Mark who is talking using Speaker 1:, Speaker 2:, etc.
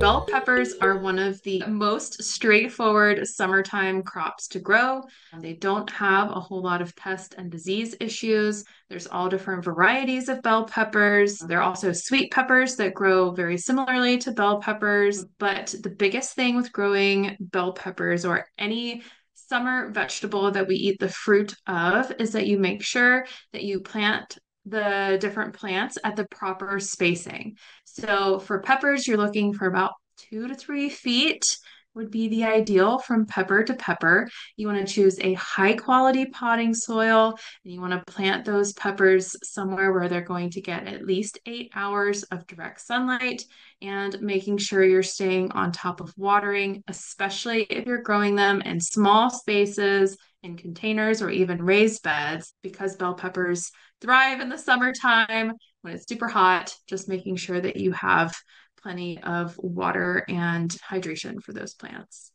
Speaker 1: Bell peppers are one of the most straightforward summertime crops to grow. They don't have a whole lot of pest and disease issues. There's all different varieties of bell peppers. There are also sweet peppers that grow very similarly to bell peppers. But the biggest thing with growing bell peppers or any summer vegetable that we eat the fruit of is that you make sure that you plant the different plants at the proper spacing. So for peppers, you're looking for about 2 to 3 feet would be the ideal from pepper to pepper. You want to choose a high quality potting soil and you want to plant those peppers somewhere where they're going to get at least 8 hours of direct sunlight and making sure you're staying on top of watering, especially if you're growing them in small spaces, in containers, or even raised beds, because bell peppers thrive in the summertime when it's super hot, just making sure that you have plenty of water and hydration for those plants.